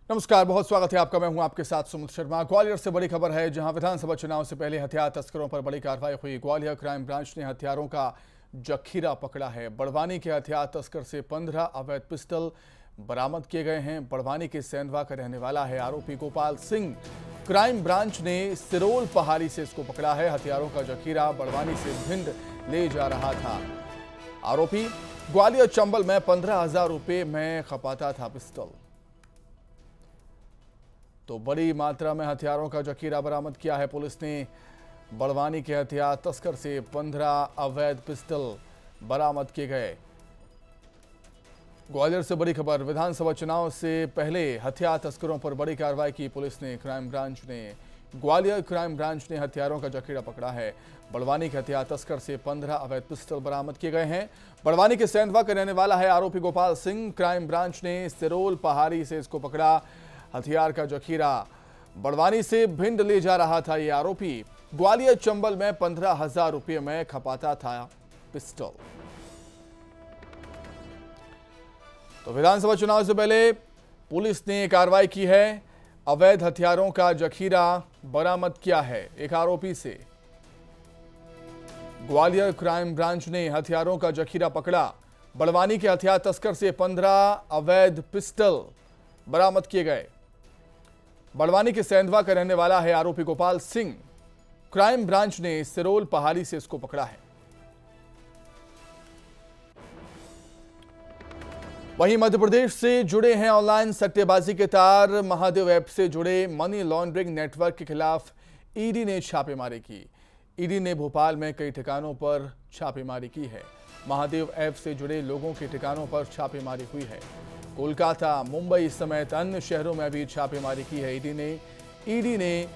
नमस्कार, बहुत स्वागत है आपका। मैं हूं आपके साथ सुमित शर्मा। ग्वालियर से बड़ी खबर है, जहां विधानसभा चुनाव से पहले हथियार तस्करों पर बड़ी कार्रवाई हुई। ग्वालियर क्राइम ब्रांच ने हथियारों का जखीरा पकड़ा है। बड़वानी के हथियार तस्कर से 15 अवैध पिस्टल बरामद किए गए हैं। बड़वानी के सेंधवा का रहने वाला है आरोपी गोपाल सिंह। क्राइम ब्रांच ने सिरोल पहाड़ी से इसको पकड़ा है। हथियारों का जखीरा बड़वानी से भिंड ले जा रहा था। आरोपी ग्वालियर चंबल में 15,000 रुपए में खपाता था पिस्टल। तो बड़ी मात्रा में हथियारों का जखीरा बरामद किया है पुलिस ने। बड़वानी के हथियार तस्कर से 15 अवैध पिस्टल बरामद किए गए। ग्वालियर से बड़ी खबर, विधानसभा चुनाव से पहले हथियार तस्करों पर बड़ी कार्रवाई की पुलिस ने। ग्वालियर क्राइम ब्रांच ने हथियारों का जखीरा पकड़ा है। बड़वानी के हथियार तस्कर से 15 अवैध पिस्टल बरामद किए गए हैं। बड़वानी के सेंधवा का रहने वाला है आरोपी गोपाल सिंह। क्राइम ब्रांच ने सिरोल पहाड़ी से इसको पकड़ा। हथियार का जखीरा बड़वानी से भिंड ले जा रहा था। ये आरोपी ग्वालियर चंबल में 15,000 रुपये में खपाता था पिस्टल। तो विधानसभा चुनाव से पहले पुलिस ने कार्रवाई की है। अवैध हथियारों का जखीरा बरामद किया है एक आरोपी से। ग्वालियर क्राइम ब्रांच ने हथियारों का जखीरा पकड़ा। बड़वानी के हथियार तस्कर से 15 अवैध पिस्टल बरामद किए गए। बड़वानी के सेंधवा का रहने वाला है आरोपी गोपाल सिंह। क्राइम ब्रांच ने सिरोल पहाड़ी से इसको पकड़ा है। वहीं मध्य प्रदेश से जुड़े हैं ऑनलाइन सट्टेबाजी के तार। महादेव ऐप से जुड़े मनी लॉन्ड्रिंग नेटवर्क के खिलाफ ईडी ने छापेमारी की। ईडी ने भोपाल में कई ठिकानों पर छापेमारी की है। महादेव ऐप से जुड़े लोगों के ठिकानों पर छापेमारी हुई है। कोलकाता, मुंबई समेत अन्य शहरों में भी छापेमारी की है। ईडी ने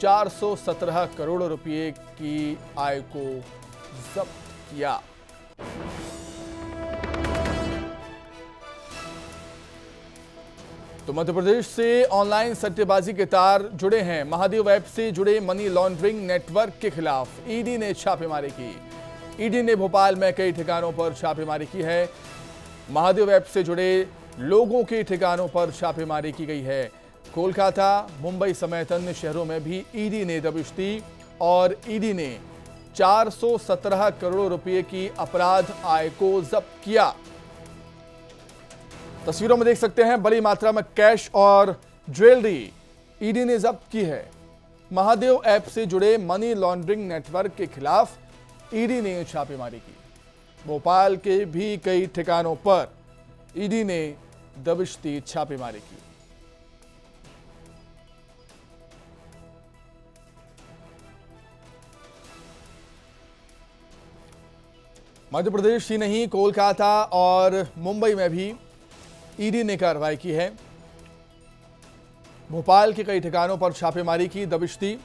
417 करोड़ रुपए की आय को जब्त किया। तो मध्य प्रदेश से ऑनलाइन सट्टेबाजी के तार जुड़े हैं। महादेव ऐप से जुड़े मनी लॉन्ड्रिंग नेटवर्क के खिलाफ ईडी ने छापेमारी की। ईडी ने भोपाल में कई ठिकानों पर छापेमारी की है। महादेव ऐप से जुड़े लोगों के ठिकानों पर छापेमारी की गई है। कोलकाता, मुंबई समेत अन्य शहरों में भी ईडी ने दबिश दी और ईडी ने 417 करोड़ रुपए की अपराध आय को जब्त किया। तस्वीरों में देख सकते हैं, बड़ी मात्रा में कैश और ज्वेलरी ईडी ने जब्त की है। महादेव ऐप से जुड़े मनी लॉन्ड्रिंग नेटवर्क के खिलाफ ईडी ने छापेमारी की। भोपाल के भी कई ठिकानों पर ईडी ने दबिश दी, छापेमारी की। मध्य प्रदेश ही नहीं, कोलकाता और मुंबई में भी ईडी ने कार्रवाई की है। भोपाल के कई ठिकानों पर छापेमारी की, दबिश दी।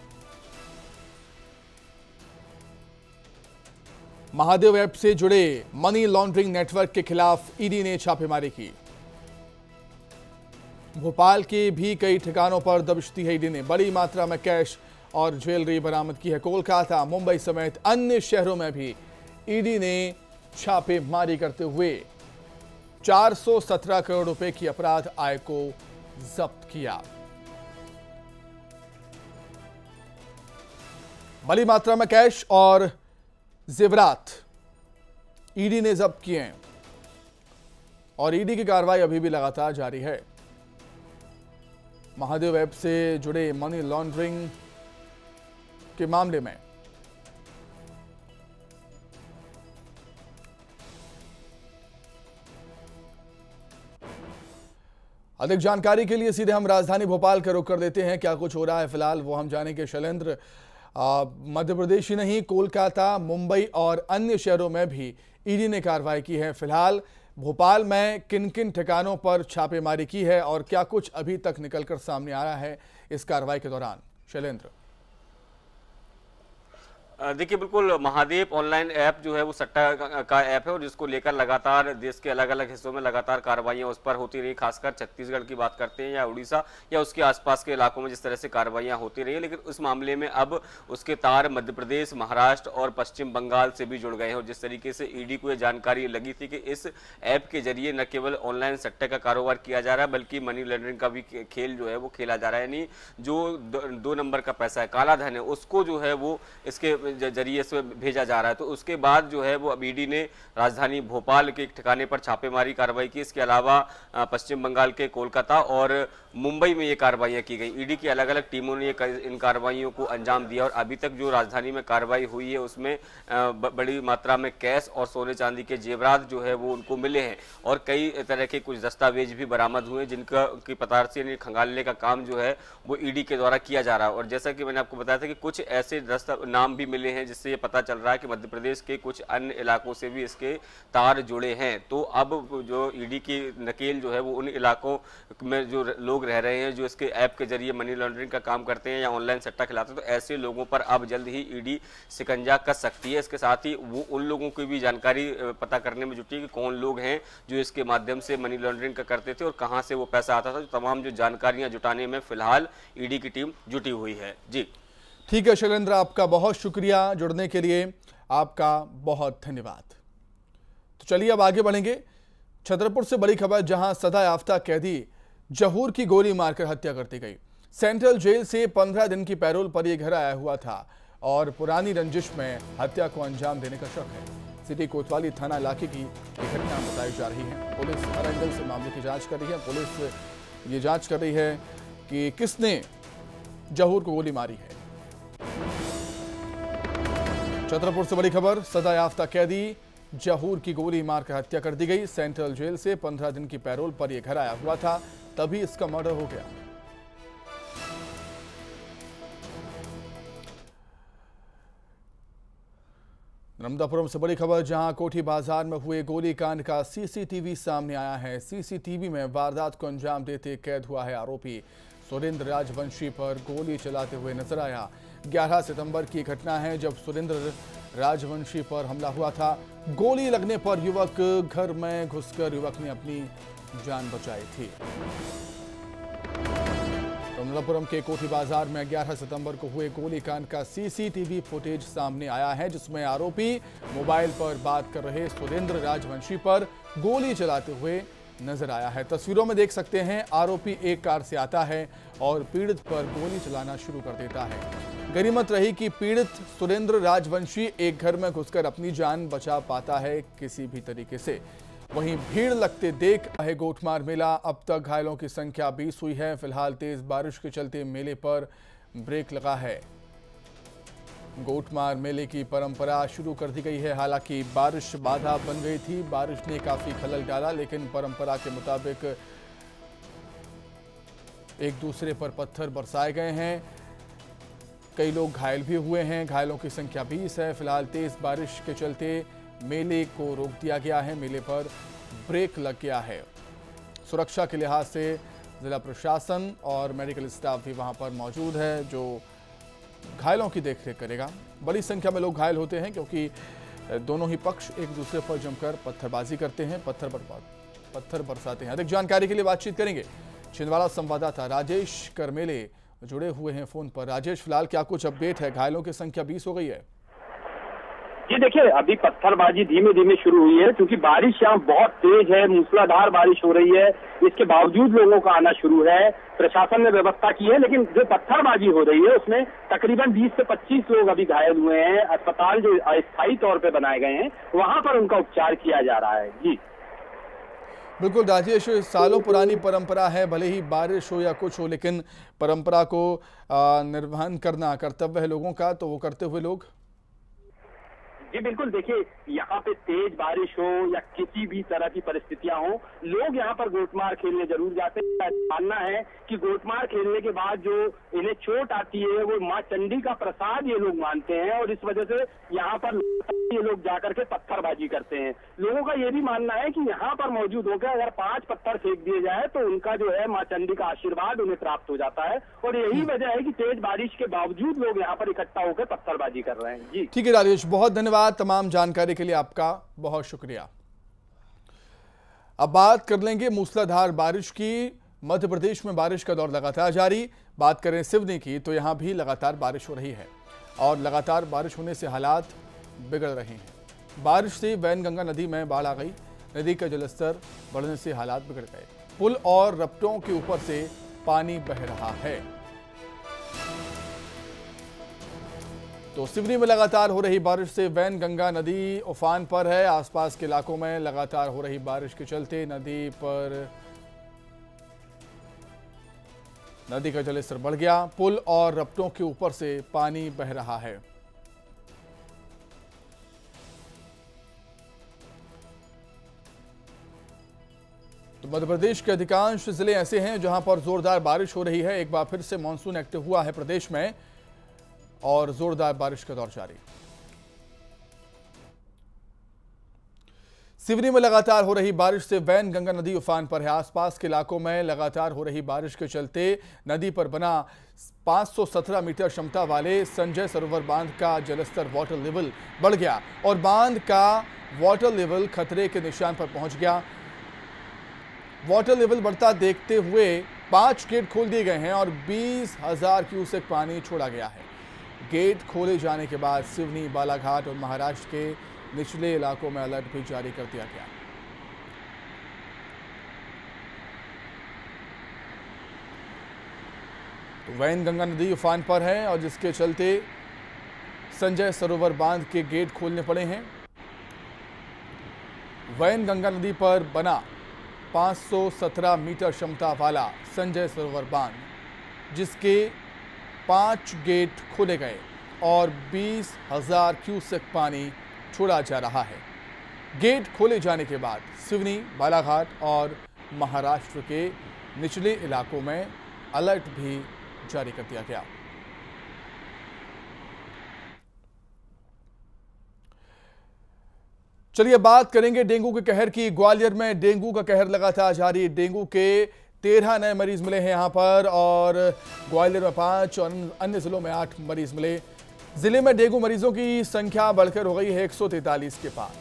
महादेव ऐप से जुड़े मनी लॉन्ड्रिंग नेटवर्क के खिलाफ ईडी ने छापेमारी की। भोपाल के भी कई ठिकानों पर दबिश दी है ईडी ने। बड़ी मात्रा में कैश और ज्वेलरी बरामद की है। कोलकाता, मुंबई समेत अन्य शहरों में भी ईडी ने छापेमारी करते हुए 417 करोड़ रुपए की अपराध आय को जब्त किया। बड़ी मात्रा में कैश और जेवरात ईडी ने जब्त किए हैं और ईडी की कार्रवाई अभी भी लगातार जारी है। महादेव ऐप से जुड़े मनी लॉन्ड्रिंग के मामले में अधिक जानकारी के लिए सीधे हम राजधानी भोपाल का रुख कर देते हैं। क्या कुछ हो रहा है फिलहाल वो हम जानेंगे। शैलेंद्र, मध्य प्रदेश ही नहीं, कोलकाता, मुंबई और अन्य शहरों में भी ईडी ने कार्रवाई की है। फिलहाल भोपाल में किन किन ठिकानों पर छापेमारी की है और क्या कुछ अभी तक निकलकर सामने आ रहा है इस कार्रवाई के दौरान? शैलेंद्र। देखिए, बिल्कुल महादेव ऑनलाइन ऐप जो है वो सट्टा का ऐप है और जिसको लेकर लगातार देश के अलग अलग हिस्सों में लगातार कार्रवाइयां उस पर होती रही। खासकर छत्तीसगढ़ की बात करते हैं या उड़ीसा या उसके आसपास के इलाकों में जिस तरह से कार्रवाइयां होती रही, लेकिन उस मामले में अब उसके तार मध्य प्रदेश, महाराष्ट्र और पश्चिम बंगाल से भी जुड़ गए हैं। और जिस तरीके से ईडी को यह जानकारी लगी थी कि इस ऐप के जरिए न केवल ऑनलाइन सट्टे का कारोबार किया जा रहा है बल्कि मनी लॉन्ड्रिंग का भी खेल जो है वो खेला जा रहा है, यानी जो 2 नंबर का पैसा है, काला धन है, उसको जो है वो इसके जरिए से भेजा जा रहा है। तो उसके बाद जो है वो अब ईडी ने राजधानी भोपाल के एक ठिकाने पर छापेमारी कार्रवाई की। इसके अलावा पश्चिम बंगाल के कोलकाता और मुंबई में ये कार्रवाइयां की गई। ईडी की अलग अलग टीमों ने इन कार्रवाइयों को अंजाम दिया और अभी तक जो राजधानी में कार्रवाई हुई है उसमें बड़ी मात्रा में कैश और सोने चांदी के जेवरात जो है वो उनको मिले हैं और कई तरह के कुछ दस्तावेज भी बरामद हुए जिनका की पतार से खंगालने का काम जो है वो ईडी के द्वारा किया जा रहा है। और जैसा कि मैंने आपको बताया था कि कुछ ऐसे नाम भी मिले हैं जिससे ये पता चल रहा है कि मध्य प्रदेश के कुछ अन्य इलाकों से भी इसके तार जुड़े हैं। तो अब जो ईडी की नकेल जो है वो उन इलाकों में जो लोग रह रहे हैं जो इसके ऐप के जरिए मनी लॉन्ड्रिंग का काम करते हैं या ऑनलाइन सट्टा खिलाते हैं, तो ऐसे लोगों पर अब जल्द ही ईडी शिकंजा कस सकती है। इसके साथ ही वो उन लोगों की भी जानकारी पता करने में जुटी कि कौन लोग हैं जो इसके माध्यम से मनी लॉन्ड्रिंग का करते थे और कहां से वो पैसा आता था। तमाम जो जानकारियां जुटाने में फिलहाल ईडी की टीम जुटी हुई है। जी ठीक है शैलेंद्र, आपका बहुत शुक्रिया, जुड़ने के लिए आपका बहुत धन्यवाद। तो चलिए अब आगे बढ़ेंगे। छतरपुर से बड़ी खबर, जहां सजा याफ्ता कैदी जहूर की गोली मारकर हत्या कर दी गई। सेंट्रल जेल से 15 दिन की पैरोल पर यह घर आया हुआ था और पुरानी रंजिश में हत्या को अंजाम देने का शक है। सिटी कोतवाली थाना इलाके की यह घटना बताई जा रही है। पुलिस हर एंगल से मामले की जांच कर रही है। पुलिस ये जांच कर रही है कि किसने जहूर को गोली मारी है। छतरपुर से बड़ी खबर, सजा याफ्ता कैदी जहूर की गोली मारकर हत्या कर दी गई। सेंट्रल जेल से 15 दिन की पैरोल पर यह घर आया हुआ था, तभी इसका मर्डर हो गया। नर्मदापुरम से बड़ी खबर, जहां कोठी बाजार में हुए गोलीकांड का सीसीटीवी सामने आया है। सीसीटीवी में वारदात को अंजाम देते कैद हुआ है आरोपी सुरेंद्र राजवंशी पर गोली चलाते हुए नजर आया। 11 सितंबर की घटना है जब सुरेंद्र राजवंशी पर हमला हुआ था। गोली लगने पर युवक घर में घुसकर युवक ने अपनी जान बचाई थी। नर्मदापुरम के कोठी बाजार में 11 सितंबर को हुए गोलीकांड का सीसीटीवी फुटेज सामने आया है, जिसमें आरोपी मोबाइल पर बात कर रहे सुरेंद्र राजवंशी पर गोली चलाते हुए नजर आया है। तस्वीरों में देख सकते हैं आरोपी एक कार से आता है और पीड़ित पर गोली चलाना शुरू कर देता है। गनीमत रही कि पीड़ित सुरेंद्र राजवंशी एक घर में घुसकर अपनी जान बचा पाता है किसी भी तरीके से। वहीं भीड़ लगते देख है गोटमार मेला। अब तक घायलों की संख्या 20 हुई है। फिलहाल तेज बारिश के चलते मेले पर ब्रेक लगा है। गोटमार मेले की परंपरा शुरू कर दी गई है। हालांकि बारिश बाधा बन गई थी, बारिश ने काफी खलल डाला, लेकिन परंपरा के मुताबिक एक दूसरे पर पत्थर बरसाए गए हैं। कई लोग घायल भी हुए हैं। घायलों की संख्या 20 है। फिलहाल तेज बारिश के चलते मेले को रोक दिया गया है। मेले पर ब्रेक लग गया है। सुरक्षा के लिहाज से जिला प्रशासन और मेडिकल स्टाफ भी वहां पर मौजूद है जो घायलों की देखरेख करेगा। बड़ी संख्या में लोग घायल होते हैं क्योंकि दोनों ही पक्ष एक दूसरे पर जमकर पत्थरबाजी करते हैं, पत्थर बरसाते हैं। अधिक जानकारी के लिए बातचीत करेंगे। छिंदवाड़ा संवाददाता राजेश करमेले जुड़े हुए हैं फोन पर। राजेश, फिलहाल क्या कुछ अपडेट है? घायलों की संख्या 20 हो गई है। जी देखिए, अभी पत्थरबाजी धीमे धीमे शुरू हुई है क्योंकि बारिश यहाँ बहुत तेज है, मूसलाधार बारिश हो रही है। इसके बावजूद लोगों का आना शुरू है। प्रशासन ने व्यवस्था की है, लेकिन जो पत्थरबाजी हो रही है उसमें तकरीबन 20 से 25 लोग अभी घायल हुए हैं। अस्पताल जो अस्थायी तौर पे बनाए गए हैं वहां पर उनका उपचार किया जा रहा है। जी बिल्कुल राजेश, सालों पुरानी परंपरा है, भले ही बारिश हो या कुछ हो, लेकिन परंपरा को निर्वहन करना कर्तव्य है लोगों का, तो वो करते हुए लोग। जी बिल्कुल, देखिए यहाँ पे तेज बारिश हो या किसी भी तरह की परिस्थितियां हो, लोग यहाँ पर गोटमार खेलने जरूर जाते हैं। मानना है कि गोटमार खेलने के बाद जो इन्हें चोट आती है वो माँ चंडी का प्रसाद ये लोग मानते हैं, और इस वजह से यहाँ पर ये लोग जाकर के पत्थरबाजी करते हैं। लोगों का ये भी मानना है कि यहाँ पर मौजूद होकर अगर 5 पत्थर फेंक दिए जाए तो उनका जो है माँ चंडी का आशीर्वाद उन्हें प्राप्त हो जाता है, और यही वजह है कि तेज बारिश के बावजूद लोग यहाँ पर इकट्ठा होकर पत्थरबाजी कर रहे हैं। जी ठीक है राजेश, बहुत धन्यवाद तमाम जानकारी के लिए, आपका बहुत शुक्रिया। अब बात कर लेंगे मूसलाधार बारिश की। मध्य प्रदेश में बारिश का दौर लगातार जारी। बात करें सिवनी की तो यहां भी लगातार बारिश हो रही है और लगातार बारिश होने से हालात बिगड़ रहे हैं। बारिश से वैनगंगा नदी में बाढ़ आ गई। नदी का जलस्तर बढ़ने से हालात बिगड़ गए। पुल और रपटों के ऊपर से पानी बह रहा है। तो सिवनी में लगातार हो रही बारिश से वैनगंगा नदी उफान पर है। आसपास के इलाकों में लगातार हो रही बारिश के चलते नदी का जलस्तर बढ़ गया। पुल और रपटों के ऊपर से पानी बह रहा है। तो मध्य प्रदेश के अधिकांश जिले ऐसे हैं जहां पर जोरदार बारिश हो रही है। एक बार फिर से मानसून एक्टिव हुआ है प्रदेश में और जोरदार बारिश का दौर जारी। सिवनी में लगातार हो रही बारिश से वैनगंगा नदी उफान पर है। आसपास के इलाकों में लगातार हो रही बारिश के चलते नदी पर बना 517 मीटर क्षमता वाले संजय सरोवर बांध का जलस्तर वाटर लेवल बढ़ गया और बांध का वाटर लेवल खतरे के निशान पर पहुंच गया। वाटर लेवल बढ़ता देखते हुए 5 गेट खोल दिए गए हैं और 20,000 क्यूसेक पानी छोड़ा गया है। गेट खोले जाने के बाद सिवनी, बालाघाट और महाराष्ट्र के निचले इलाकों में अलर्ट भी जारी कर दिया गया। तो वैनगंगा नदी उफान पर है और जिसके चलते संजय सरोवर बांध के गेट खोलने पड़े हैं। वैनगंगा नदी पर बना 517 मीटर क्षमता वाला संजय सरोवर बांध, जिसके 5 गेट खोले गए और 20,000 क्यूसेक पानी छोड़ा जा रहा है। गेट खोले जाने के बाद सिवनी, बालाघाट और महाराष्ट्र के निचले इलाकों में अलर्ट भी जारी कर दिया गया। चलिए बात करेंगे डेंगू के कहर की। ग्वालियर में डेंगू का कहर लगातार जारी। डेंगू के 13 नए मरीज मिले हैं यहां पर और ग्वालियर में 5 और अन्य जिलों में 8 मरीज मिले। जिले में डेंगू मरीजों की संख्या बढ़कर हो गई है 143 के पार।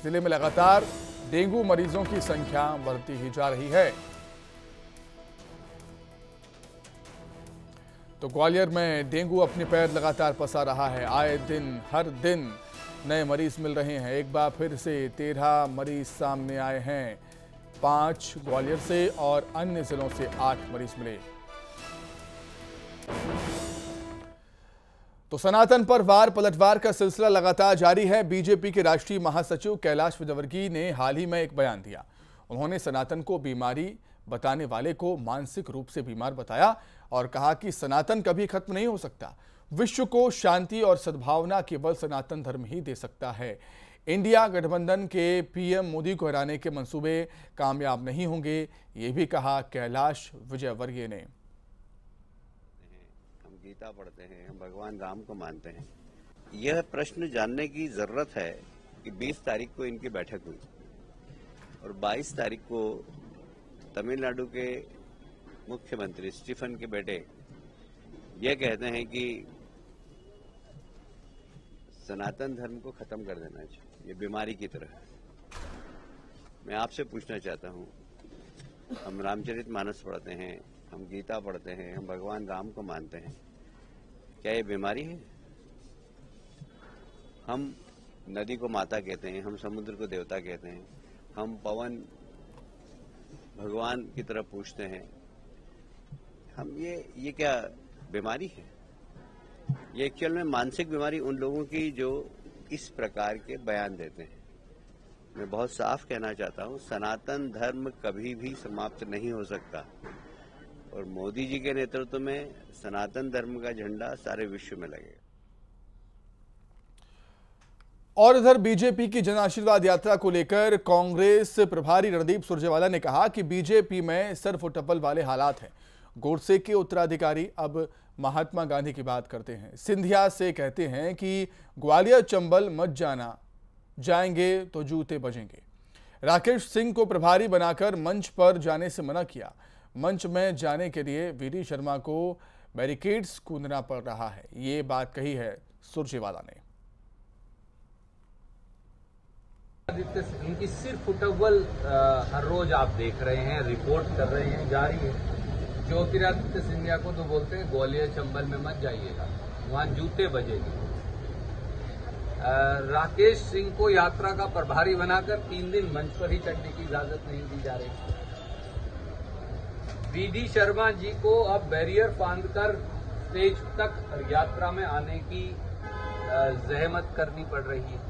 जिले में लगातार डेंगू मरीजों की संख्या बढ़ती ही जा रही है। तो ग्वालियर में डेंगू अपने पैर लगातार पसार रहा है। आए दिन हर दिन नए मरीज मिल रहे हैं। एक बार फिर से 13 मरीज सामने आए हैं। 5 ग्वालियर से और अन्य जिलों से 8 मरीज मिले। तो सनातन पर वार पलटवार का सिलसिला लगातार जारी है। बीजेपी के राष्ट्रीय महासचिव कैलाश विजयवर्गीय ने हाल ही में एक बयान दिया। उन्होंने सनातन को बीमारी बताने वाले को मानसिक रूप से बीमार बताया और कहा कि सनातन कभी खत्म नहीं हो सकता। विश्व को शांति और सद्भावना केवल सनातन धर्म ही दे सकता है। इंडिया गठबंधन के पीएम मोदी को हराने के मंसूबे कामयाब नहीं होंगे, ये भी कहा कैलाश विजयवर्गीय ने। हम गीता पढ़ते हैं, हम भगवान राम को मानते हैं। यह प्रश्न जानने की जरूरत है कि 20 तारीख को इनकी बैठक हुई और 22 तारीख को तमिलनाडु के मुख्यमंत्री स्टीफन के बेटे यह कहते हैं कि सनातन धर्म को खत्म कर देना चाहिए, ये बीमारी की तरह है। मैं आपसे पूछना चाहता हूं, हम रामचरितमानस पढ़ते हैं, हम गीता पढ़ते हैं, हम भगवान राम को मानते हैं, क्या ये बीमारी है? हम नदी को माता कहते हैं, हम समुद्र को देवता कहते हैं, हम पवन भगवान की तरफ पूछते हैं। हम ये क्या बीमारी है? ये एक्चुअल में मानसिक बीमारी उन लोगों की जो इस प्रकार के बयान देते हैं। मैं बहुत साफ कहना चाहता हूं, सनातन धर्म कभी भी समाप्त नहीं हो सकता और मोदी जी के नेतृत्व में सनातन धर्म का झंडा सारे विश्व में लगेगा। और इधर बीजेपी की जन आशीर्वाद यात्रा को लेकर कांग्रेस प्रभारी रणदीप सुरजेवाला ने कहा कि बीजेपी में सर्फ टपल वाले हालात हैं। गोडसे के उत्तराधिकारी अब महात्मा गांधी की बात करते हैं। सिंधिया से कहते हैं कि ग्वालियर चंबल मत जाना, जाएंगे तो जूते बजेंगे। राकेश सिंह को प्रभारी बनाकर मंच पर जाने से मना किया। मंच में जाने के लिए वीडी शर्मा को बैरिकेड्स कूदना पड़ रहा है, ये बात कही है सुरजेवाला ने। इनकी सिर्फ फुटबॉल हर रोज आप देख रहे हैं, रिपोर्ट कर रहे हैं, जारी है। ज्योतिरादित्य सिंधिया को तो बोलते हैं ग्वालियर चंबल में मत जाइएगा, वहां जूते बजेंगे। राकेश सिंह को यात्रा का प्रभारी बनाकर 3 दिन मंच पर ही चढ़ने की इजाजत नहीं दी जा रही। वीडी शर्मा जी को अब बैरियर फांदकर स्टेज तक यात्रा में आने की जहमत करनी पड़ रही है।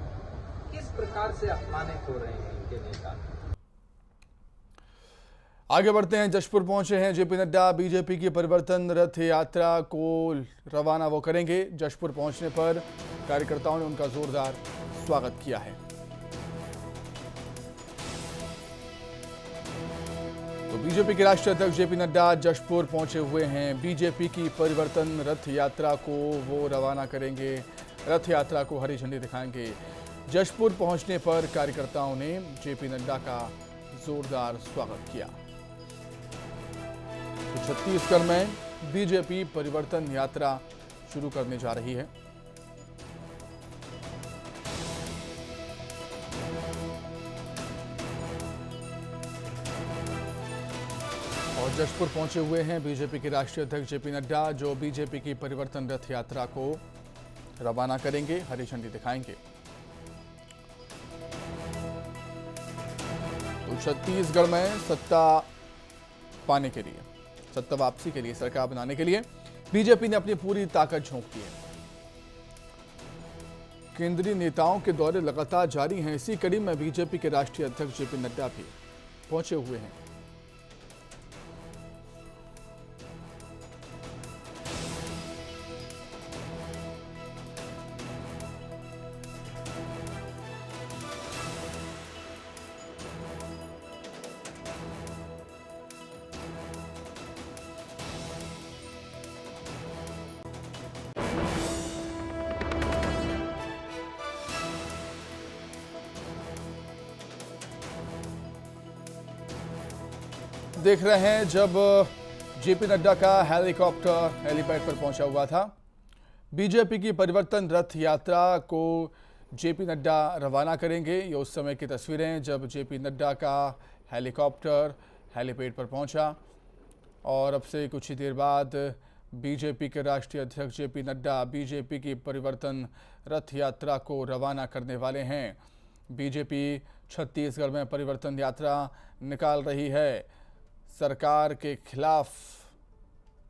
किस प्रकार से अपमानित हो रहे हैं इनके नेता। आगे बढ़ते हैं। जशपुर पहुंचे हैं जेपी नड्डा। बीजेपी की परिवर्तन रथ यात्रा को रवाना वो करेंगे। जशपुर पहुंचने पर कार्यकर्ताओं ने उनका जोरदार स्वागत किया है। तो बीजेपी के राष्ट्रीय अध्यक्ष जेपी नड्डा जशपुर पहुंचे हुए हैं। बीजेपी की परिवर्तन रथ यात्रा को वो रवाना करेंगे। रथ यात्रा को हरी झंडी दिखाएंगे। जशपुर पहुंचने पर कार्यकर्ताओं ने जेपी नड्डा का जोरदार स्वागत किया। तो छत्तीसगढ़ में बीजेपी परिवर्तन यात्रा शुरू करने जा रही है। और जशपुर पहुंचे हुए हैं बीजेपी के राष्ट्रीय अध्यक्ष जेपी नड्डा, जो बीजेपी की परिवर्तन रथ यात्रा को रवाना करेंगे, हरी झंडी दिखाएंगे। तो छत्तीसगढ़ में सत्ता पाने के लिए, सत्ता वापसी के लिए, सरकार बनाने के लिए बीजेपी ने अपनी पूरी ताकत झोंक दी है। केंद्रीय नेताओं के दौरे लगातार जारी हैं। इसी कड़ी में बीजेपी के राष्ट्रीय अध्यक्ष जेपी नड्डा भी पहुंचे हुए हैं। देख रहे हैं जब जेपी नड्डा का हेलीकॉप्टर हेलीपैड पर पहुंचा हुआ था। बीजेपी की परिवर्तन रथ यात्रा को जेपी नड्डा रवाना करेंगे। ये उस समय की तस्वीरें जब जेपी नड्डा का हेलीकॉप्टर हेलीपैड पर पहुंचा। और अब से कुछ ही देर बाद बीजेपी के राष्ट्रीय अध्यक्ष जेपी नड्डा बीजेपी की परिवर्तन रथ यात्रा को रवाना करने वाले हैं। बीजेपी छत्तीसगढ़ में परिवर्तन यात्रा निकाल रही है। सरकार के खिलाफ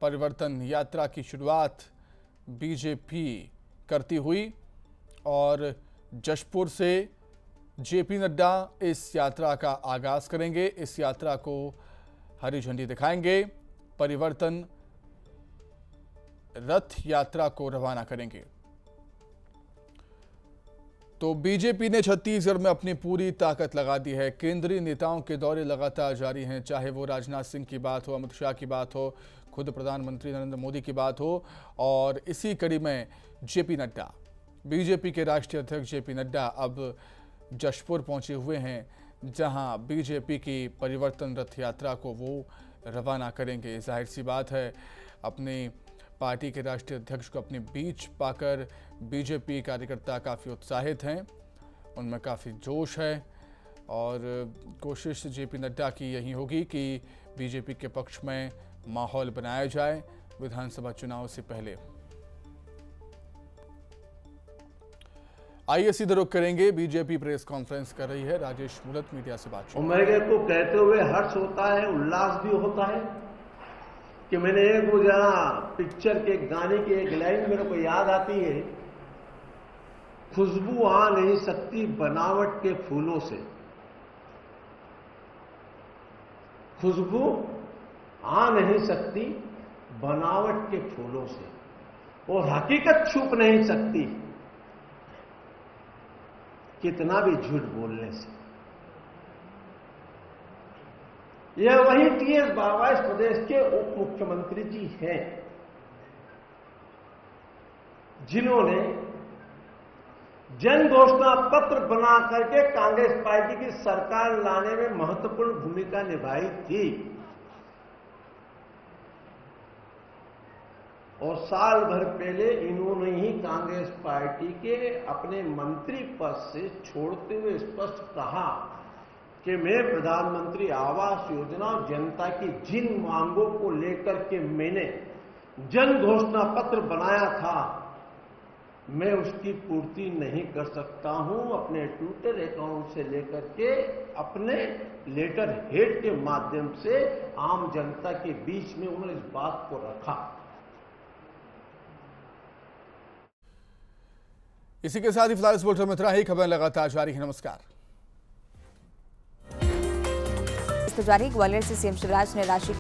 परिवर्तन यात्रा की शुरुआत बीजेपी करती हुई और जशपुर से जेपी नड्डा इस यात्रा का आगाज करेंगे। इस यात्रा को हरी झंडी दिखाएंगे, परिवर्तन रथ यात्रा को रवाना करेंगे। तो बीजेपी ने छत्तीसगढ़ में अपनी पूरी ताकत लगा दी है। केंद्रीय नेताओं के दौरे लगातार जारी हैं, चाहे वो राजनाथ सिंह की बात हो, अमित शाह की बात हो, खुद प्रधानमंत्री नरेंद्र मोदी की बात हो। और इसी कड़ी में जेपी नड्डा, बीजेपी के राष्ट्रीय अध्यक्ष जेपी नड्डा अब जशपुर पहुंचे हुए हैं, जहां बीजेपी की परिवर्तन रथ यात्रा को वो रवाना करेंगे। जाहिर सी बात है, अपनी पार्टी के राष्ट्रीय अध्यक्ष को अपने बीच पाकर बीजेपी कार्यकर्ता काफ़ी उत्साहित हैं, उनमें काफ़ी जोश है। और कोशिश जेपी नड्डा की यही होगी कि बीजेपी के पक्ष में माहौल बनाया जाए विधानसभा चुनाव से पहले। आइए सीधे रुख करेंगे। बीजेपी प्रेस कॉन्फ्रेंस कर रही है। राजेश मूलत मीडिया से बात। मेरे को कहते हुए हर्ष होता है, उल्लास भी होता है कि मैंने एक रोजाना पिक्चर के गाने की एक लाइन मेरे को याद आती है, खुशबू आ नहीं सकती बनावट के फूलों से। खुशबू आ नहीं सकती बनावट के फूलों से, और हकीकत छुप नहीं सकती कितना भी झूठ बोलने से। यह वही टीएस बाबा इस प्रदेश के उप मुख्यमंत्री जी हैं, जिन्होंने जन घोषणा पत्र बना करके कांग्रेस पार्टी की सरकार लाने में महत्वपूर्ण भूमिका निभाई थी और साल भर पहले इन्होंने ही कांग्रेस पार्टी के अपने मंत्री पद से छोड़ते हुए स्पष्ट कहा कि मैं प्रधानमंत्री आवास योजना और जनता की जिन मांगों को लेकर के मैंने जन घोषणा पत्र बनाया था, मैं उसकी पूर्ति नहीं कर सकता हूं। अपने ट्विटर अकाउंट से लेकर के अपने लेटर हेड के माध्यम से आम जनता के बीच में उन्होंने इस बात को रखा। इसी के साथ ही फिलहाल इस बुलेटिन में इतना ही। खबर लगातार जारी है। नमस्कार। जारी ग्वालियर से सीएम शिवराज ने राशि